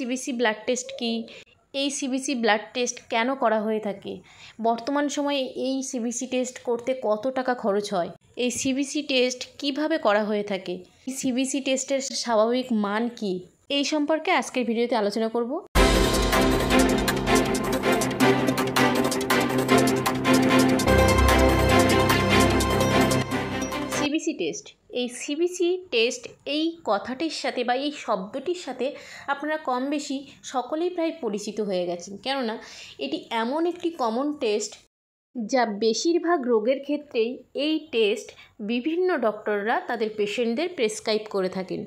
CBC blood test কি, এই CBC blood test কেন করা হয়ে থাকে, বর্তমান সময়ে এই সিবিসি টেস্ট করতে কত টাকা খরচ হয়, এই সিবিসি টেস্ট কিভাবে করা হয়ে থাকে, এই সিবিসি টেস্টের স্বাভাবিক মান কি, এই সম্পর্কে আজকের ভিডিওতে আলোচনা করব। সিবিসি টেস্ট, এই সিবিসি টেস্ট এই কথাটির সাথে বা এই শব্দটির সাথে আপনারা কম বেশি সকলেই প্রায় পরিচিত হয়ে গেছেন, কেননা এটি এমন একটি কমন টেস্ট যা বেশিরভাগ রোগের ক্ষেত্রেই এই টেস্ট বিভিন্ন ডক্টররা তাদের পেশেন্টদের প্রেসক্রাইব করে থাকেন।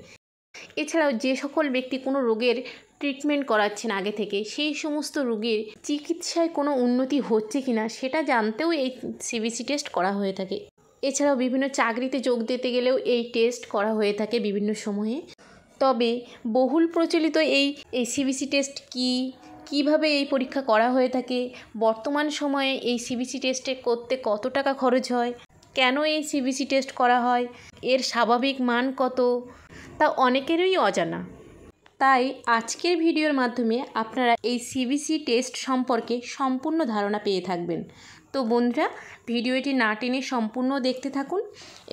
এছাড়াও যে সকল ব্যক্তি কোনো রোগের ট্রিটমেন্ট করাচ্ছেন আগে থেকে, সেই সমস্ত রোগীর চিকিৎসায় কোনো উন্নতি হচ্ছে কিনা সেটা জানতেও এই সিবিসি টেস্ট করা হয়ে থাকে। এছাড়াও বিভিন্ন চাকরিতে যোগ দিতে গেলেও এই টেস্ট করা হয়ে থাকে বিভিন্ন সময়ে। তবে বহুল প্রচলিত এই সিবিসি টেস্ট কিভাবে এই পরীক্ষা করা হয়ে থাকে, বর্তমান সময়ে এই সিবিসি টেস্টে করতে কত টাকা খরচ হয়, কেন এই সিবিসি টেস্ট করা হয়, এর স্বাভাবিক মান কত, তা অনেকেরই অজানা। তাই আজকের ভিডিওর মাধ্যমে আপনারা এই সিবিসি টেস্ট সম্পর্কে সম্পূর্ণ ধারণা পেয়ে থাকবেন। তো বন্ধুরা, ভিডিওটি না টেনে সম্পূর্ণ দেখতে থাকুন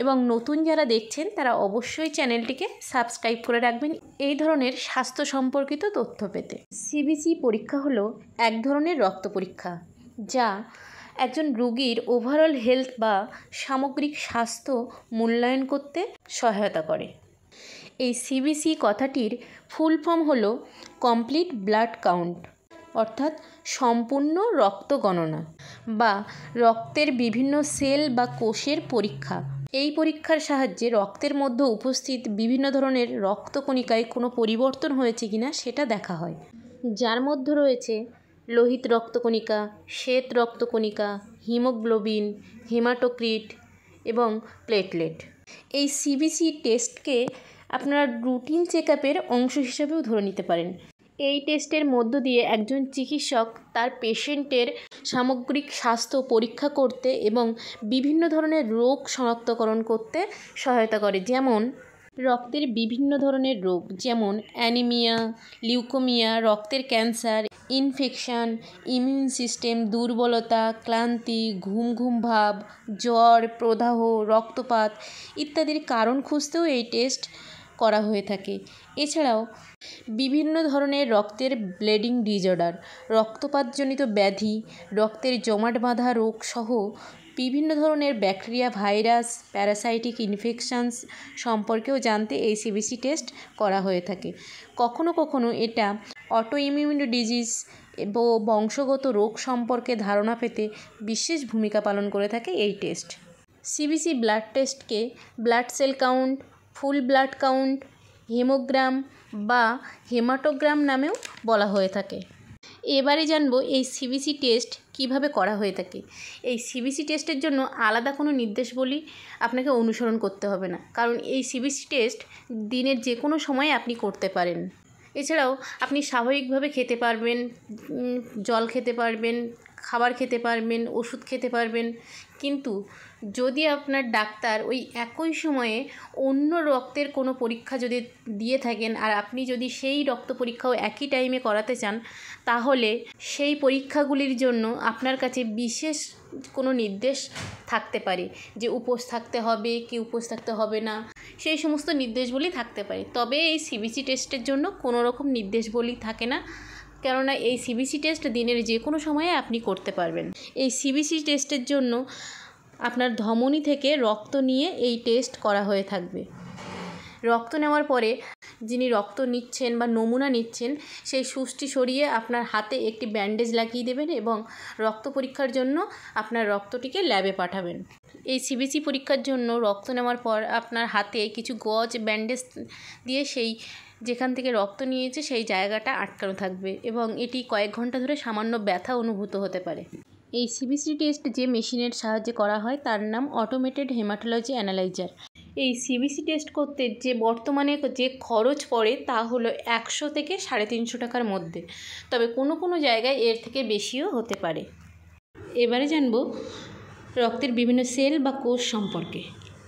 এবং নতুন যারা দেখছেন তারা অবশ্যই চ্যানেলটিকে সাবস্ক্রাইব করে রাখবেন এই ধরনের স্বাস্থ্য সম্পর্কিত তথ্য পেতে। সিবিসি পরীক্ষা হলো এক ধরনের রক্ত পরীক্ষা যা একজন রোগীর ওভারঅল হেলথ বা সামগ্রিক স্বাস্থ্য মূল্যায়ন করতে সহায়তা করে। এই সিবিসি কথাটির ফুল ফর্ম হলো কমপ্লিট ব্লাড কাউন্ট, অর্থাৎ সম্পূর্ণ রক্ত গণনা বা রক্তের বিভিন্ন সেল বা কোষের পরীক্ষা। এই পরীক্ষার সাহায্যে রক্তের মধ্যে উপস্থিত বিভিন্ন ধরনের রক্তকণিকায় কোনো পরিবর্তন হয়েছে কিনা সেটা দেখা হয়, যার মধ্যে রয়েছে লোহিত রক্তকণিকা, শ্বেত রক্তকণিকা, হিমোগ্লোবিন, হেমাটোক্রিট এবং প্লেটলেট। এই সিবিসি টেস্টকে আপনারা রুটিন চেক আপের অংশ হিসাবেও ধরে নিতে পারেন। এই টেস্টের মধ্য দিয়ে একজন চিকিৎসক তার পেশেন্টের সামগ্রিক স্বাস্থ্য পরীক্ষা করতে এবং বিভিন্ন ধরনের রোগ শনাক্তকরণ করতে সহায়তা করে, যেমন রক্তের বিভিন্ন ধরনের রোগ, যেমন অ্যানিমিয়া, লিউকোমিয়া, রক্তের ক্যান্সার, ইনফেকশন, ইমিউন সিস্টেম দুর্বলতা, ক্লান্তি, ঘুম ভাব, জ্বর, প্রদাহ, রক্তপাত ইত্যাদির কারণ খুঁজতেও এই টেস্ট করা হয়ে থাকে। এছাড়াও বিভিন্ন ধরনের রক্তের ব্লিডিং ডিসঅর্ডার, রক্তপাতজনিত ব্যাধি, রক্তের জমাট বাঁধা রোগ সহ বিভিন্ন ধরনের ব্যাকটেরিয়া, ভাইরাস, প্যারাসাইটিক ইনফেকশনস সম্পর্কেও জানতে এই সিবিসি টেস্ট করা হয়ে থাকে। কখনো কখনো এটা অটো ইমিউন ডিজিজ এবং বংশগত রোগ সম্পর্কে ধারণা পেতে বিশেষ ভূমিকা পালন করে থাকে এই টেস্ট। সিবিসি ব্লাড টেস্টকে blood cell count, full blood count, haemogram বা হেমাটোগ্রাম নামেও বলা হয়ে থাকে। এবারে জানবো এই সিবিসি টেস্ট কিভাবে করা হয়ে থাকে। এই সিবিসি টেস্টের জন্য আলাদা কোনো নির্দেশাবলী আপনাকে অনুসরণ করতে হবে না, কারণ এই সিবিসি টেস্ট দিনের যে কোনো সময়ে আপনি করতে পারেন। এছাড়াও আপনি স্বাভাবিকভাবে খেতে পারবেন, জল খেতে পারবেন, খাবার খেতে পারবেন, ওষুধ খেতে পারবেন, কিন্তু যদি আপনার ডাক্তার ওই একই সময়ে অন্য রক্তের কোনো পরীক্ষা যদি দিয়ে থাকেন আর আপনি যদি সেই রক্ত পরীক্ষাও একই টাইমে করাতে চান, তাহলে সেই পরীক্ষাগুলির জন্য আপনার কাছে বিশেষ কোনো নির্দেশ থাকতে পারে, যে উপোস থাকতে হবে কি উপোস থাকতে হবে না, সেই সমস্ত নির্দেশবলী থাকতে পারে। তবে এই সিবিসি টেস্টের জন্য কোনো রকম নির্দেশবলী থাকে না, কেননা এই সিবিসি টেস্ট দিনের যে কোনো সময়ে আপনি করতে পারবেন। এই সিবিসি টেস্টের জন্য আপনার ধমনী থেকে রক্ত নিয়ে এই টেস্ট করা হয়ে থাকবে। রক্ত নেওয়ার পরে যিনি রক্ত নিচ্ছেন বা নমুনা নিচ্ছেন, সেই সুচটি সরিয়ে আপনার হাতে একটি ব্যান্ডেজ লাগিয়ে দেবেন এবং রক্ত পরীক্ষার জন্য আপনার রক্তটিকে ল্যাবে পাঠাবেন। এই সিবিসি পরীক্ষার জন্য রক্ত নেওয়ার পর আপনার হাতে কিছু গজ ব্যান্ডেজ দিয়ে সেই যেখান থেকে রক্ত নিয়েছে সেই জায়গাটা আটকানো থাকবে এবং এটি কয়েক ঘন্টা ধরে সামান্য ব্যথা অনুভূত হতে পারে। এই সিবিসি টেস্ট যে মেশিনের সাহায্যে করা হয় তার নাম অটোমেটেড হেমাটোলজি অ্যানালাইজার। এই সিবিসি টেস্ট করতে যে বর্তমানে যে খরচ পড়ে তা হলো 100 থেকে 350 টাকার মধ্যে, তবে কোনো কোনো জায়গায় এর থেকে বেশিও হতে পারে। এবারে জানব রক্তের বিভিন্ন সেল বা কোষ সম্পর্কে।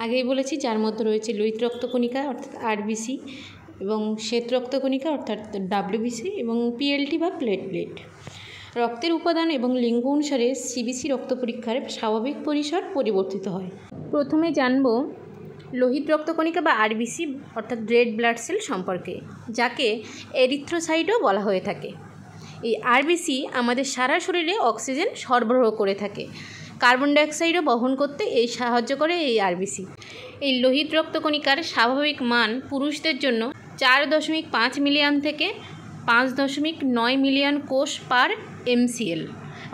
আগেই বলেছি, যার মধ্যে রয়েছে লোহিত রক্তকণিকা অর্থাৎ আরবিসি, এবং শ্বেত রক্তকণিকা অর্থাৎ ডাব্লিউবিসি এবং পিএলটি বা প্লেটলেট। রক্তের উপাদান এবং লিঙ্গ অনুসারে সিবিসি রক্ত পরীক্ষার স্বাভাবিক পরিসর পরিবর্তিত হয়। প্রথমে জানব লোহিত রক্তকণিকা বা আরবিসি অর্থাৎ রেড ব্লাড সেল সম্পর্কে, যাকে এরিথ্রোসাইটও বলা হয়ে থাকে। এই আরবিসি আমাদের সারা শরীরে অক্সিজেন সরবরাহ করে থাকে, কার্বন ডাইঅক্সাইডও বহন করতে সাহায্য করে এই আরবিসি। এই লোহিত রক্তকণিকার স্বাভাবিক মান পুরুষদের জন্য 4.5 মিলিয়ন থেকে 5.9 মিলিয়ন কোষ পার এমসিএল,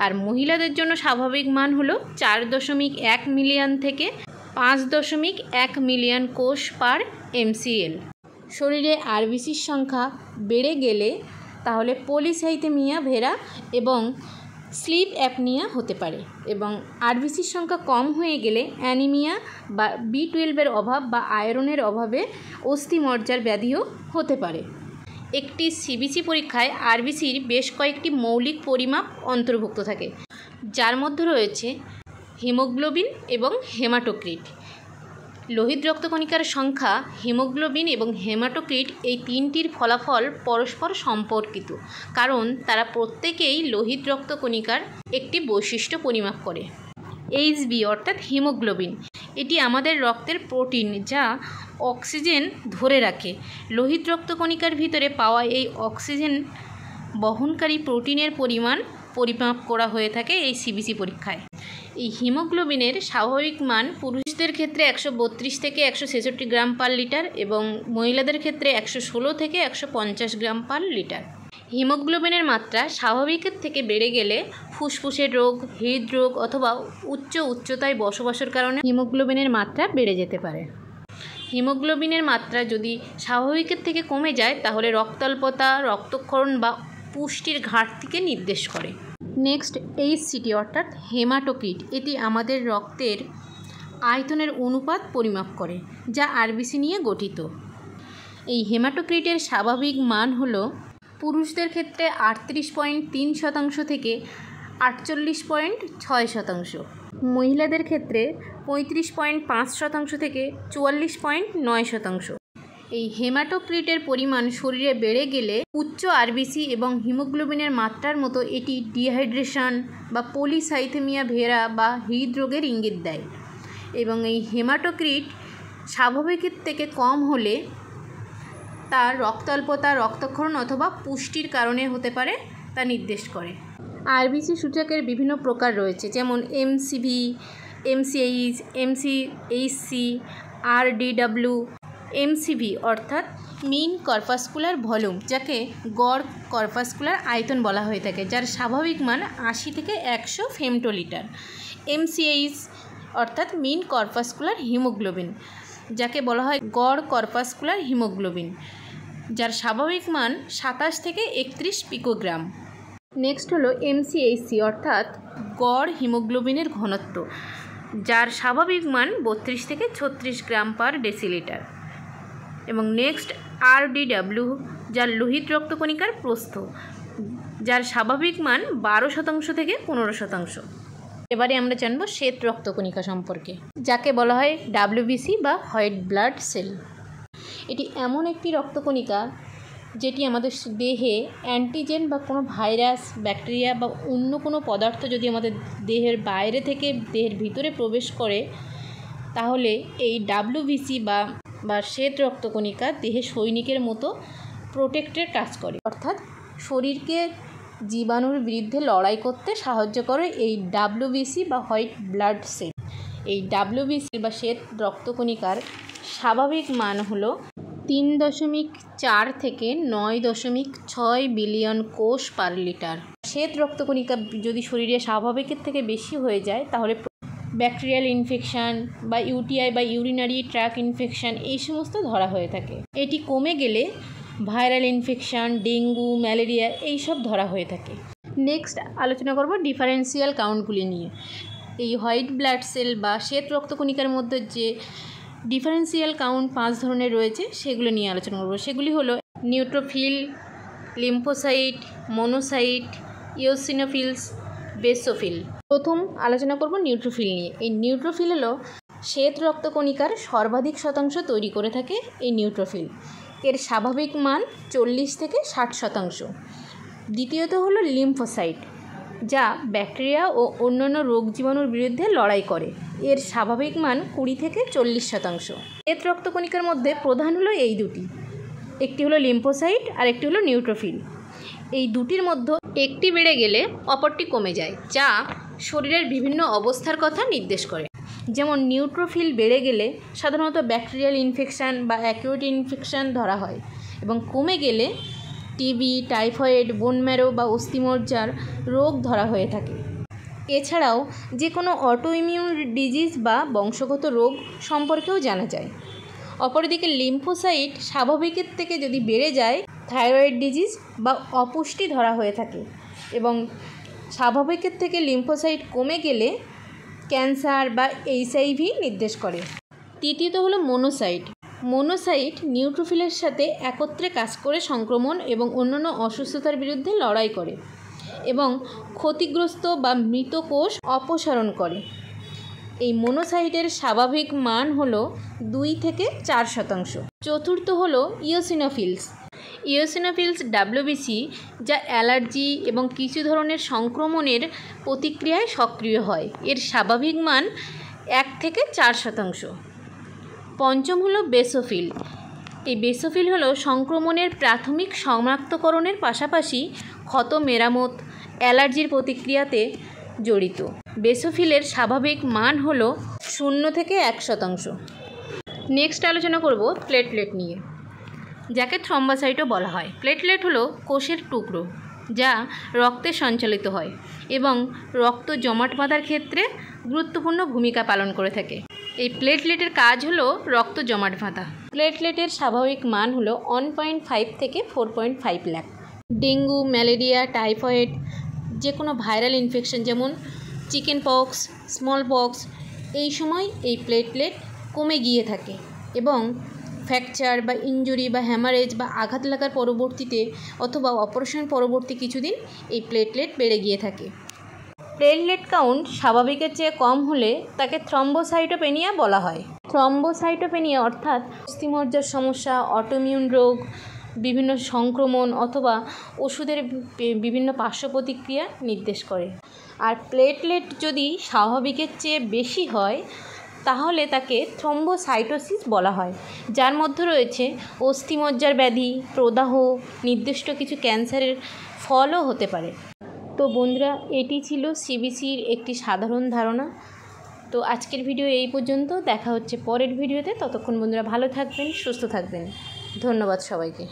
আর মহিলাদের জন্য স্বাভাবিক মান হলো 4.1 মিলিয়ন থেকে 5.1 মিলিয়ন কোষ পার এমসিএল। শরীরে আরবিসির সংখ্যা বেড়ে গেলে তাহলে পলিসাইথেমিয়া ভেরা এবং স্লিপ অ্যাপনিয়া হতে পারে, এবং আরবিসির সংখ্যা কম হয়ে গেলে অ্যানিমিয়া বা B12 অভাব বা আয়রনের অভাবে অস্থিমজ্জার ব্যাধিও হতে পারে। একটি সিবিসি পরীক্ষায় আরবিসির বেশ কয়েকটি মৌলিক পরিমাপ অন্তর্ভুক্ত থাকে, যার মধ্যে রয়েছে হিমোগ্লোবিন এবং হেমাটোক্রিট। লোহিত রক্তকণিকার সংখ্যা, হিমোগ্লোবিন এবং হেমাটোক্রিট এই তিনটির ফলাফল পরস্পর সম্পর্কিত, কারণ তারা প্রত্যেকেই লোহিত রক্তকণিকার একটি বৈশিষ্ট্য পরিমাপ করে। এইচবি অর্থাৎ হিমোগ্লোবিন, এটি আমাদের রক্তের প্রোটিন যা অক্সিজেন ধরে রাখে। লোহিত রক্তকণিকার ভিতরে পাওয়া এই অক্সিজেন বহনকারী প্রোটিনের পরিমাণ পরিমাপ করা হয়ে থাকে এই সিবিসি পরীক্ষায়। এই হিমোগ্লোবিনের স্বাভাবিক মান পুরুষদের ক্ষেত্রে 132 থেকে 166 গ্রাম পার লিটার এবং মহিলাদের ক্ষেত্রে 116 থেকে 150 গ্রাম পার লিটার। হিমোগ্লোবিনের মাত্রা স্বাভাবিকের থেকে বেড়ে গেলে ফুসফুসের রোগ, হৃদরোগ অথবা উচ্চতায় বসবাসের কারণে হিমোগ্লোবিনের মাত্রা বেড়ে যেতে পারে। হিমোগ্লোবিনের মাত্রা যদি স্বাভাবিকের থেকে কমে যায় তাহলে রক্তাল্পতা, রক্তক্ষরণ বা পুষ্টির ঘাটতিকে নির্দেশ করে। নেক্সট এইচসিটি অর্থাৎ হেমাটোক্রিট, এটি আমাদের রক্তের আয়তনের অনুপাত পরিমাপ করে, যা আরবিসি নিয়ে গঠিত। এই হেমাটোক্রিটের স্বাভাবিক মান হলো পুরুষদের ক্ষেত্রে 38.3% থেকে 48.6%, মহিলাদের ক্ষেত্রে 35.5% থেকে 44.9%। এই হেমাটোক্রিটের পরিমাণ শরীরে বেড়ে গেলে উচ্চ আরবিসি এবং হিমোগ্লোবিনের মাত্রার মতো এটি ডিহাইড্রেশন বা পলিসাইথেমিয়া ভেরা বা হৃদরোগের ইঙ্গিত দেয়, এবং এই হেমাটোক্রিট স্বাভাবিকের থেকে কম হলে তার রক্তাল্পতা, রক্তক্ষরণ অথবা পুষ্টির কারণে হতে পারে তা নির্দেশ করে। আরবিসি সূচকের বিভিন্ন প্রকার রয়েছে, যেমন এমসিভি, এমসিএইচ, এমসিএইচসি, আরডিডব্লিউ। এমসিভি অর্থাৎ মিন কর্পাসকুলার ভলিউম, যাকে গড় কর্পাসকুলার আয়তন বলা হয়ে থাকে, যার স্বাভাবিক মান 80 থেকে 100 ফেমটোলিটার। এমসিএইচ অর্থাৎ মিন কর্পাসকুলার হিমোগ্লোবিন, যাকে বলা হয় গড় কর্পাসকুলার হিমোগ্লোবিন, যার স্বাভাবিক মান 27 থেকে 31 পিকোগ্রাম। নেক্সট হলো এমসিএইচসি অর্থাৎ গড় হিমোগ্লোবিনের ঘনত্ব, যার স্বাভাবিক মান 32 থেকে 36 গ্রাম পার ডেসিলিটার। এবং নেক্সট আরডিডব্লিউ, যার লোহিত রক্তকণিকার প্রস্থ, যার স্বাভাবিক মান 12% থেকে 15%। এবারে আমরা জানব শ্বেত রক্তকণিকা সম্পর্কে, যাকে বলা হয় ডাব্লিউবিসি বা হোয়াইট ব্লাড সেল। এটি এমন একটি রক্তকণিকা যেটি আমাদের দেহে অ্যান্টিজেন বা কোনো ভাইরাস, ব্যাকটেরিয়া বা অন্য কোনো পদার্থ যদি আমাদের দেহের বাইরে থেকে দেহের ভিতরে প্রবেশ করে, তাহলে এই ডাব্লিউবিসি বা শ্বেত রক্তকণিকা দেহে সৈনিকের মতো প্রোটেক্টের কাজ করে, অর্থাৎ শরীরকে জীবাণুর বিরুদ্ধে লড়াই করতে সাহায্য করে এই ডাব্লিউবিসি বা হোয়াইট ব্লাড সেল। এই ডাব্লিউবিসি বা শ্বেত রক্তকণিকার স্বাভাবিক মান হলো 3.4 থেকে 9.6 বিলিয়ন কোষ পার লিটার। শ্বেত রক্তকণিকা যদি শরীরে স্বাভাবিকের থেকে বেশি হয়ে যায় তাহলে ব্যাকটেরিয়াল ইনফেকশান বা ইউটিআই বা ইউরিনারি ট্র্যাক ইনফেকশান এই সমস্ত ধরা হয়ে থাকে। এটি কমে গেলে ভাইরাল ইনফেকশান, ডেঙ্গু, ম্যালেরিয়া এইসব ধরা হয়ে থাকে। নেক্সট আলোচনা করব ডিফারেন্সিয়াল কাউন্টগুলি নিয়ে। এই হোয়াইট ব্লাড সেল বা শ্বেত রক্তকণিকার মধ্যে যে ডিফারেন্সিয়াল কাউন্ট 5 ধরনের রয়েছে সেগুলো নিয়ে আলোচনা করব। সেগুলি হলো neutrophil, lymphocyte, monocyte, eosinophils, basophil. প্রথম আলোচনা করব নিউট্রোফিল নিয়ে। এই নিউট্রোফিল হলো শ্বেত রক্তকণিকার সর্বাধিক শতাংশ তৈরি করে থাকে এই নিউট্রোফিল। এর স্বাভাবিক মান 40 থেকে 60%। দ্বিতীয়ত হলো লিম্ফোসাইট, যা ব্যাকটেরিয়া ও অন্যান্য রোগ জীবাণুর বিরুদ্ধে লড়াই করে। এর স্বাভাবিক মান 20 থেকে 40%। শ্বেত রক্তকণিকার মধ্যে প্রধান হলো এই দুটি, একটি হলো লিম্ফোসাইট আর একটি হলো নিউট্রোফিল। এই দুটির মধ্যে একটি বেড়ে গেলে অপরটি কমে যায়, যা শরীরের বিভিন্ন অবস্থার কথা নির্দেশ করে। যেমন নিউট্রোফিল বেড়ে গেলে সাধারণত ব্যাকটেরিয়াল ইনফেকশান বা অ্যাকিউট ইনফেকশান ধরা হয়, এবং কমে গেলে টিবি, টাইফয়েড, বোন ম্যারো বা অস্থিমজ্জার রোগ ধরা হয়ে থাকে। এছাড়াও যে কোনো অটোইমিউন ডিজিজ বা বংশগত রোগ সম্পর্কেও জানা যায়। অপরদিকে লিম্ফোসাইট স্বাভাবিকের থেকে যদি বেড়ে যায় থাইরয়েড ডিজিজ বা অপুষ্টি ধরা হয়ে থাকে, এবং স্বাভাবিকের থেকে লিম্ফোসাইট কমে গেলে ক্যান্সার বা HIV নির্দেশ করে। তৃতীয়ত হলো মোনোসাইট। মোনোসাইট নিউট্রোফিলের সাথে একত্রে কাজ করে সংক্রমণ এবং অন্যান্য অসুস্থতার বিরুদ্ধে লড়াই করে এবং ক্ষতিগ্রস্ত বা মৃত কোষ অপসারণ করে। এই মোনোসাইটের স্বাভাবিক মান হলো 2 থেকে 4%। চতুর্থ হলো ইওসিনোফিলস। ইওসিনোফিলস WBC, যা অ্যালার্জি এবং কিছু ধরনের সংক্রমণের প্রতিক্রিয়ায় সক্রিয় হয়। এর স্বাভাবিক মান 1 থেকে 4%। পঞ্চম হলো বেসোফিল। এই বেসোফিল হলো সংক্রমণের প্রাথমিক শনাক্তকরণের পাশাপাশি ক্ষত মেরামত, অ্যালার্জির প্রতিক্রিয়াতে জড়িত। বেসোফিলের স্বাভাবিক মান হলো 0 থেকে 1%। নেক্সট আলোচনা করব প্লেটলেট নিয়ে, যাকে থ্রম্বোসাইটও বলা হয়। প্লেটলেট হলো কোষের টুকরো যা রক্তে সঞ্চালিত হয় এবং রক্ত জমাট বাঁধার ক্ষেত্রে গুরুত্বপূর্ণ ভূমিকা পালন করে থাকে। এই প্লেটলেটের কাজ হলো রক্ত জমাট বাঁধা। প্লেটলেটের স্বাভাবিক মান হলো 1.5 থেকে 4.5 লাখ। ডেঙ্গু, ম্যালেরিয়া, টাইফয়েড, যে কোনো ভাইরাল ইনফেকশন যেমন চিকেন পক্স, স্মল পক্স, এই সময় এই প্লেটলেট কমে গিয়ে থাকে এবং ফ্র্যাকচার বা ইনজুরি বা হ্যামারেজ বা আঘাত লাগার পরবর্তীতে অথবা অপারেশন পরবর্তী কিছুদিন এই প্লেটলেট বেড়ে গিয়ে থাকে। প্লেটলেট কাউন্ট স্বাভাবিকের চেয়ে কম হলে তাকে থ্রম্বোসাইটোপেনিয়া বলা হয়। থ্রম্বোসাইটোপেনিয়া অর্থাৎ অস্থিমজ্জার সমস্যা, অটোইমিউন রোগ, বিভিন্ন সংক্রমণ অথবা ওষুধের বিভিন্ন পার্শ্ব প্রতিক্রিয়া নির্দেশ করে। আর প্লেটলেট যদি স্বাভাবিকের চেয়ে বেশি হয় তাহলে তাকে থ্রম্বোসাইটোসিস বলা হয়, যার মধ্যে রয়েছে অস্থিমজ্জার ব্যাধি, প্রদাহ, নির্দিষ্ট কিছু ক্যান্সারের ফলও হতে পারে। তো বন্ধুরা, এটি ছিল সিবিসির একটি সাধারণ ধারণা। তো আজকের ভিডিও এই পর্যন্ত। দেখা হচ্ছে পরের ভিডিওতে। ততক্ষণ বন্ধুরা ভালো থাকবেন, সুস্থ থাকবেন। ধন্যবাদ সবাইকে।